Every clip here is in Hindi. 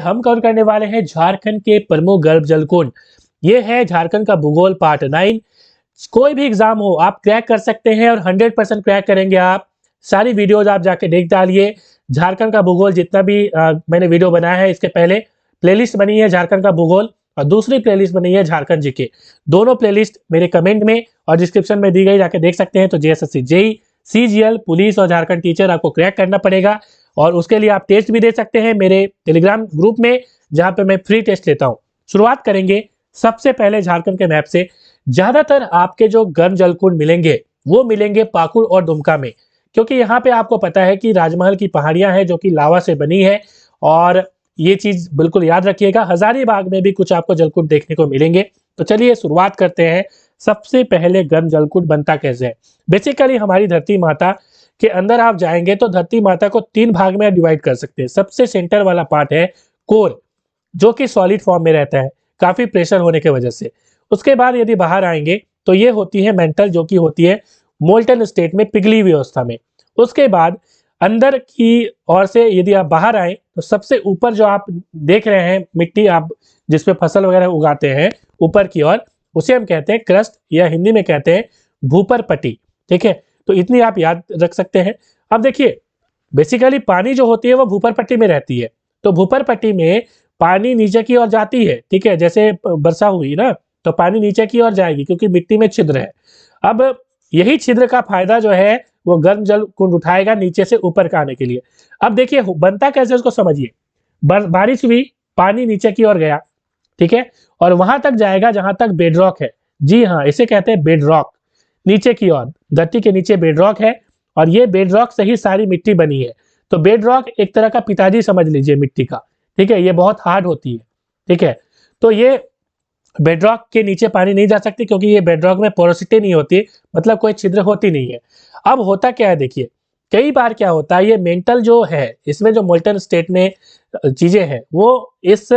हम कवर करने वाले हैं झारखंड के प्रमुख गर्भ जल कुंड। ये है झारखंड का भूगोल पार्ट 9। कोई भी एग्जाम हो आप क्रैक कर सकते हैं और 100% क्रैक करेंगे आप। सारी वीडियोज आप जाके देख डालिए। झारखंड का भूगोल जितना भी मैंने वीडियो बनाया है, इसके पहले प्लेलिस्ट बनी है झारखंड का भूगोल और दूसरी प्लेलिस्ट बनी है झारखंड जीके। दोनों प्लेलिस्ट मेरे कमेंट में और डिस्क्रिप्शन में दी गई, जाके देख सकते हैं। तो जेएसएससी, जेई, सीजीएल, पुलिस और झारखंड टीचर आपको क्रैक करना पड़ेगा और उसके लिए आप टेस्ट भी दे सकते हैं मेरे टेलीग्राम ग्रुप में, जहां पे मैं फ्री टेस्ट लेता हूं। शुरुआत करेंगे सबसे पहले झारखंड के मैप से। ज्यादातर आपके जो गर्म जलकुंड मिलेंगे वो मिलेंगे पाकुड़ और दुमका में, क्योंकि यहाँ पे आपको पता है कि राजमहल की पहाड़ियां हैं जो कि लावा से बनी है। और ये चीज बिल्कुल याद रखिएगा। हजारीबाग में भी कुछ आपको जलकुंड देखने को मिलेंगे। तो चलिए शुरुआत करते हैं। सबसे पहले गर्म जलकुंड बनता कैसे है। बेसिकली हमारी धरती माता के अंदर आप जाएंगे तो धरती माता को 3 भाग में डिवाइड कर सकते हैं। सबसे सेंटर वाला पार्ट है कोर, जो कि सॉलिड फॉर्म में रहता है काफी प्रेशर होने की वजह से। उसके बाद यदि बाहर आएंगे तो ये होती है मेंटल, जो कि होती है मोल्टन स्टेट में, पिघली हुई अवस्था में। उसके बाद अंदर की ओर से यदि आप बाहर आए तो सबसे ऊपर जो आप देख रहे हैं मिट्टी, आप जिसपे फसल वगैरह उगाते हैं ऊपर की ओर, उसे हम कहते हैं क्रस्ट, या हिंदी में कहते हैं भूपर पट्टी। ठीक है, तो इतनी आप याद रख सकते हैं। अब देखिए, बेसिकली पानी जो होती है वो भूपर पट्टी में रहती है। तो भूपर पट्टी में पानी नीचे की ओर जाती है। ठीक है, जैसे वर्षा हुई ना तो पानी नीचे की ओर जाएगी क्योंकि मिट्टी में छिद्र है। अब यही छिद्र का फायदा जो है वो गर्म जल कुंड उठाएगा नीचे से ऊपर का आने के लिए। अब देखिए बनता कैसे, उसको समझिए। बारिश हुई, पानी नीचे की ओर गया, ठीक है, और वहां तक जाएगा जहां तक बेडरॉक है। जी हाँ, इसे कहते हैं बेडरॉक। नीचे की ओर धरती के नीचे बेडरॉक है और ये बेडरॉक से ही सारी मिट्टी बनी है। तो बेडरॉक एक तरह का पिताजी समझ लीजिए मिट्टी का। ठीक है, ये बहुत हार्ड होती है। ठीक है, तो ये बेडरॉक के नीचे पानी नहीं जा सकती क्योंकि ये बेडरॉक में पोरोसिटी नहीं होती, मतलब कोई छिद्र होती नहीं है। अब होता क्या है, देखिए कई बार क्या होता है, ये मेंटल जो है इसमें जो मोल्टन स्टेट में चीजें हैं वो इस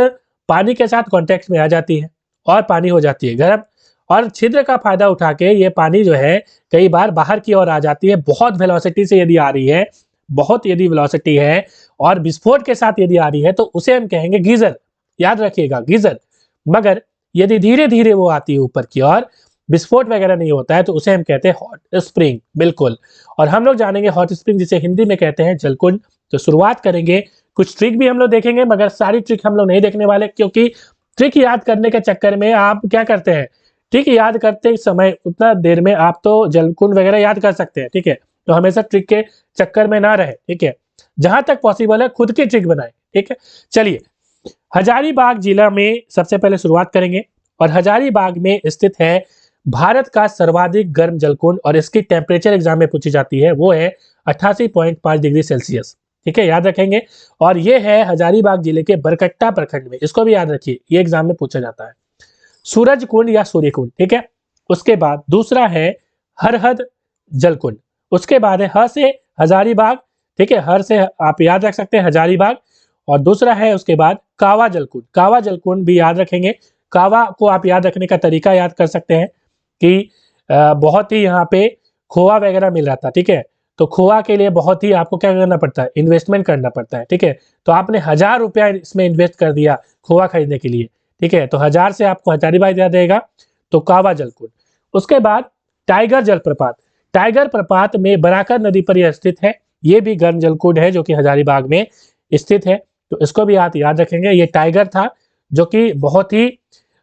पानी के साथ कांटेक्ट में आ जाती है और पानी हो जाती है गर्म। और छिद्र का फायदा उठा के ये पानी जो है कई बार बाहर की ओर आ जाती है। बहुत वेलोसिटी से यदि आ रही है, बहुत यदि वेलोसिटी है और विस्फोट के साथ यदि आ रही है तो उसे हम कहेंगे गीजर। याद रखिएगा, गीजर। मगर यदि धीरे धीरे वो आती है ऊपर की ओर, विस्फोट वगैरह नहीं होता है, तो उसे हम कहते हैं हॉट स्प्रिंग। बिल्कुल, और हम लोग जानेंगे हॉट स्प्रिंग जिसे हिंदी में कहते हैं जलकुंड। तो शुरुआत करेंगे, कुछ ट्रिक भी हम लोग देखेंगे मगर सारी ट्रिक हम लोग नहीं देखने वाले, क्योंकि ट्रिक याद करने के चक्कर में आप क्या करते हैं, ट्रिक याद करते समय उतना देर में आप तो जलकुंड वगैरह याद कर सकते हैं। ठीक है, तो हमेशा ट्रिक के चक्कर में ना रहे। ठीक है, जहां तक पॉसिबल है खुद की ट्रिक बनाए। ठीक है, चलिए हजारीबाग जिला में सबसे पहले शुरुआत करेंगे। और हजारीबाग में स्थित है भारत का सर्वाधिक गर्म जलकुंड और इसकी टेम्परेचर एग्जाम में पूछी जाती है, वो है 88.5 डिग्री सेल्सियस। ठीक है, याद रखेंगे। और ये है हजारीबाग जिले के बरकट्टा प्रखंड में, इसको भी याद रखिए, ये एग्जाम में पूछा जाता है। सूरज कुंड या सूर्य कुंड। ठीक है, उसके बाद दूसरा है हरहद जलकुंड। उसके बाद है ह से हजारीबाग। ठीक है, हर से आप याद रख सकते हैं हजारीबाग। और दूसरा है उसके बाद कावा जलकुंड। कावा जलकुंड भी याद रखेंगे। कावा को आप याद रखने का तरीका याद कर सकते हैं कि बहुत ही यहाँ पे खोआ वगैरह मिल रहा था। ठीक है, तो खोआ के लिए बहुत ही आपको क्या करना पड़ता है, इन्वेस्टमेंट करना पड़ता है। ठीक है, तो आपने 1000 रुपया इसमें इन्वेस्ट कर दिया खोआ खरीदने के लिए। ठीक है, तो 1000 से आपको हजारीबाग याद रहेगा, तो कावा जलकुंड। उसके बाद टाइगर जलप्रपात। टाइगर प्रपात में बराकर नदी पर यह स्थित है। ये भी गर्म जलकुंड है जो कि हजारीबाग में स्थित है, तो इसको भी आप याद रखेंगे। ये टाइगर था जो कि बहुत ही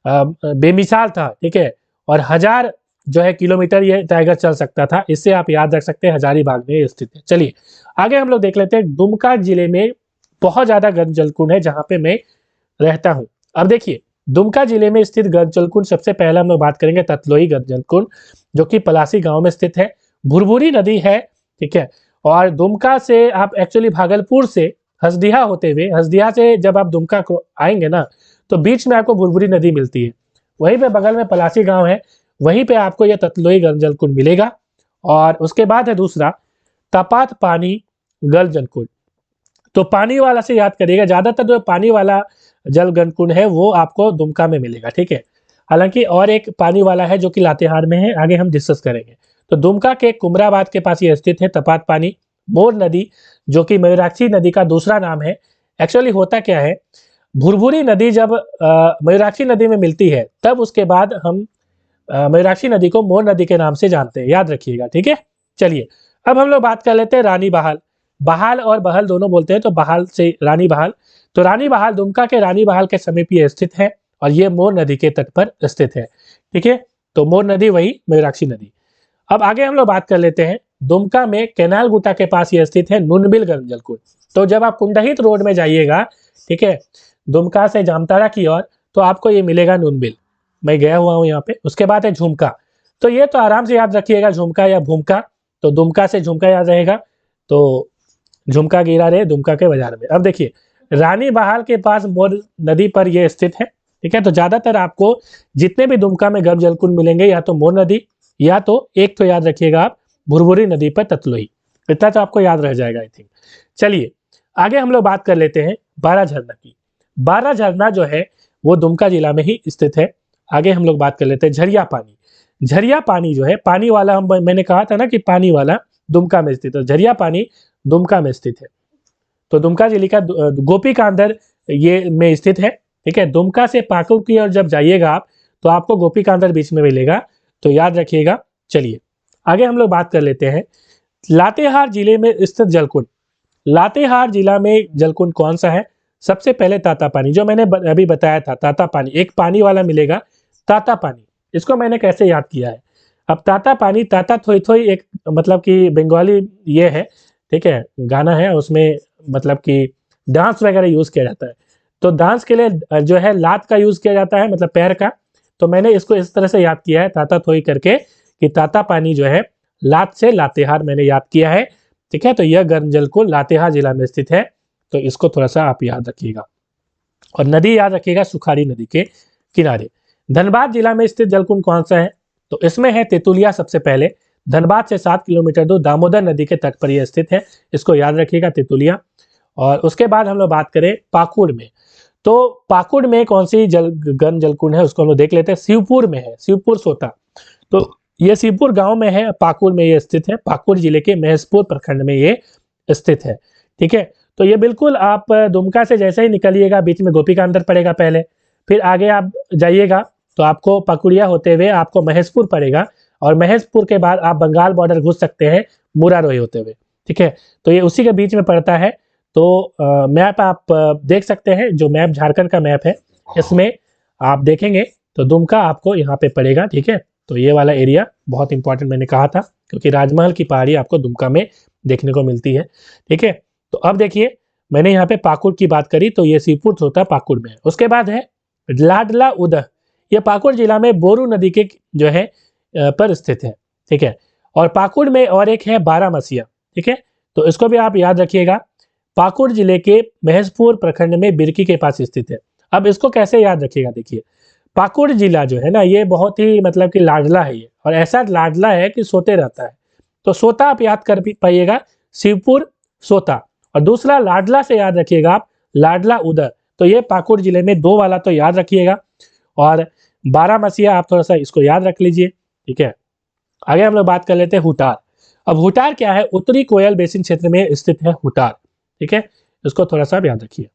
बेमिसाल था। ठीक है, और 1000 जो है किलोमीटर ये टाइगर चल सकता था। इससे आप याद रख सकते हैं हजारीबाग में स्थित है। चलिए आगे हम लोग देख लेते हैं। दुमका जिले में बहुत ज्यादा गर्म जलकुंड है जहां पे मैं रहता हूं। अब देखिए दुमका जिले में स्थित गर्म जलकुंड, सबसे पहले हम लोग बात करेंगे ततलोई गर्म जलकुंड, जो कि पलासी गांव में स्थित है। भुरभुरी नदी है। ठीक है, और दुमका से आप एक्चुअली भागलपुर से हसदिया होते हुए, हसदिया से जब आप दुमका आएंगे ना तो बीच में आपको भुरभुरी नदी मिलती है। वहीं पे बगल में पलासी गांव है, वहीं पे आपको यह ततलोई गर्म जलकुंड मिलेगा। और उसके बाद है दूसरा तपात पानी गर्म जलकुंड। तो पानी वाला से याद करिएगा, ज्यादातर जो पानी वाला जल गर्म है वो आपको दुमका में मिलेगा। ठीक है, हालांकि और एक पानी वाला है जो कि लातेहार में है, आगे हम डिस्कस करेंगे। तो दुमका के कुमराबाद के पास ये स्थित है तपात पानी। मोर नदी जो कि मयूराक्षी नदी का दूसरा नाम है। एक्चुअली होता क्या है, भुरभुरी नदी जब मयूराक्षी नदी में मिलती है तब उसके बाद हम मयूराक्षी नदी को मोर नदी के नाम से जानते हैं, याद रखिएगा, ठीक है। चलिए अब हम लोग बात कर लेते हैं रानी बहाल। बहाल और बहल दोनों बोलते हैं, तो बहाल से रानी बहाल। तो रानी बहाल दुमका के रानी बहाल के समीप ये स्थित है और ये मोर नदी के तट पर स्थित है, ठीक है। तो मोर नदी वही मयूराक्षी नदी। अब आगे हम लोग बात कर लेते हैं, दुमका में कैनाल गुटा के पास ये स्थित है नुनबिल गर्म जलकुंड। तो जब आप कुंडहित रोड में जाइएगा, ठीक है, दुमका से जामताड़ा की ओर, तो आपको ये मिलेगा नुनबिल, मैं गया हुआ हूँ यहाँ पे। उसके बाद है झुमका, तो ये तो आराम से याद रखिएगा, झुमका या भूमका। तो दुमका से झुमका याद रहेगा, तो झुमका गिरा रहे दुमका के बाजार में। अब देखिए रानी बहाल के पास मोर नदी पर यह स्थित है, ठीक है। तो ज्यादातर आपको जितने भी दुमका में गर्भ जलकुंड मिलेंगे या तो मोर नदी या तो एक तो याद रखिएगा आप भुरभुरी नदी पर ततलोही, इतना तो आपको याद रह जाएगा आई थिंक। चलिए आगे हम लोग बात कर लेते हैं बारह झरना की। बारह झरना जो है वो दुमका जिला में ही स्थित है। आगे हम लोग बात कर लेते हैं झरिया पानी। झरिया पानी जो है पानी वाला, मैंने कहा था ना कि पानी वाला दुमका में स्थित है, झरिया पानी दुमका में स्थित है। तो दुमका जिले का गोपी का अंदर ये में स्थित है, ठीक है। दुमका से पाकुड़ की ओर जब जाइएगा आप तो आपको गोपी का अंदर बीच में मिलेगा, तो याद रखिएगा। चलिए आगे हम लोग बात कर लेते हैं लातेहार जिले में स्थित जलकुंड। लातेहार जिला में जलकुंड कौन सा है? सबसे पहले ताता पानी, जो मैंने अभी बताया था, ताता पानी, एक पानी वाला मिलेगा ताता पानी। इसको मैंने कैसे याद किया है? अब ताता पानी, ताता थोई थोई एक मतलब कि बंगाली ये है, ठीक है, गाना है, उसमें मतलब कि डांस वगैरह यूज किया जाता है। तो डांस के लिए जो है लात का यूज किया जाता है, मतलब पैर का। तो मैंने इसको इस तरह से याद किया है ताता थोई करके, कि ताता पानी जो है लात से लातेहार मैंने याद किया है, ठीक है। तो यह गर्म जल को लातेहार जिला में स्थित है, तो इसको थोड़ा सा आप याद रखिएगा। और नदी याद रखिएगा सुखाड़ी नदी के किनारे। धनबाद जिला में स्थित जलकुंड कौन सा है? तो इसमें है तेतुलिया सबसे पहले। धनबाद से 7 किलोमीटर दूर दामोदर नदी के तट पर यह स्थित है, इसको याद रखिएगा तेतुलिया। और उसके बाद हम लोग बात करें पाकुड़ में, तो पाकुड़ में कौन सी गर्म जलकुंड है उसको हम लोग देख लेते हैं। शिवपुर में है, शिवपुर सोता। तो ये शिवपुर गांव में है, पाकुड़ में ये स्थित है, पाकुड़ जिले के महेशपुर प्रखंड में ये स्थित है, ठीक है। तो ये बिल्कुल आप दुमका से जैसे ही निकलिएगा बीच में गोपी का अंदर पड़ेगा पहले, फिर आगे आप जाइएगा तो आपको पकुड़िया होते हुए आपको महेशपुर पड़ेगा, और महेशपुर के बाद आप बंगाल बॉर्डर घुस सकते हैं मुरारोही होते हुए, ठीक है। तो ये उसी के बीच में पड़ता है। तो मैप आप देख सकते हैं, जो मैप झारखंड का मैप है, इसमें आप देखेंगे तो दुमका आपको यहाँ पे पड़ेगा, ठीक है। तो ये वाला एरिया बहुत इंपॉर्टेंट मैंने कहा था, क्योंकि राजमहल की पहाड़ी आपको दुमका में देखने को मिलती है, ठीक है। तो अब देखिए मैंने यहाँ पे पाकुड़ की बात करी, तो ये शिवपुर होता पाकुड़ में है। उसके बाद है लाडला उदह, ये पाकुड़ जिला में बोरू नदी के जो है पर स्थित है, ठीक है। और पाकुड़ में और एक है बारामसिया, ठीक है। तो इसको भी आप याद रखिएगा, पाकुड़ जिले के महेशपुर प्रखंड में बिरकी के पास स्थित है। अब इसको कैसे याद रखिएगा, देखिए पाकुड़ जिला जो है ना ये बहुत ही मतलब कि लाडला है ये, और ऐसा लाडला है कि सोते रहता है। तो सोता आप याद कर पाइएगा, शिवपुर सोता। और दूसरा लाडला से याद रखिएगा आप लाडला उदय। तो ये पाकुड़ जिले में दो वाला तो याद रखिएगा, और बारामसिया आप थोड़ा सा इसको याद रख लीजिए, ठीक है। आगे हम लोग बात कर लेते हैं हुटार। अब हुटार क्या है? उत्तरी कोयल बेसिन क्षेत्र में स्थित है हुटार, ठीक है। इसको थोड़ा सा याद रखिए।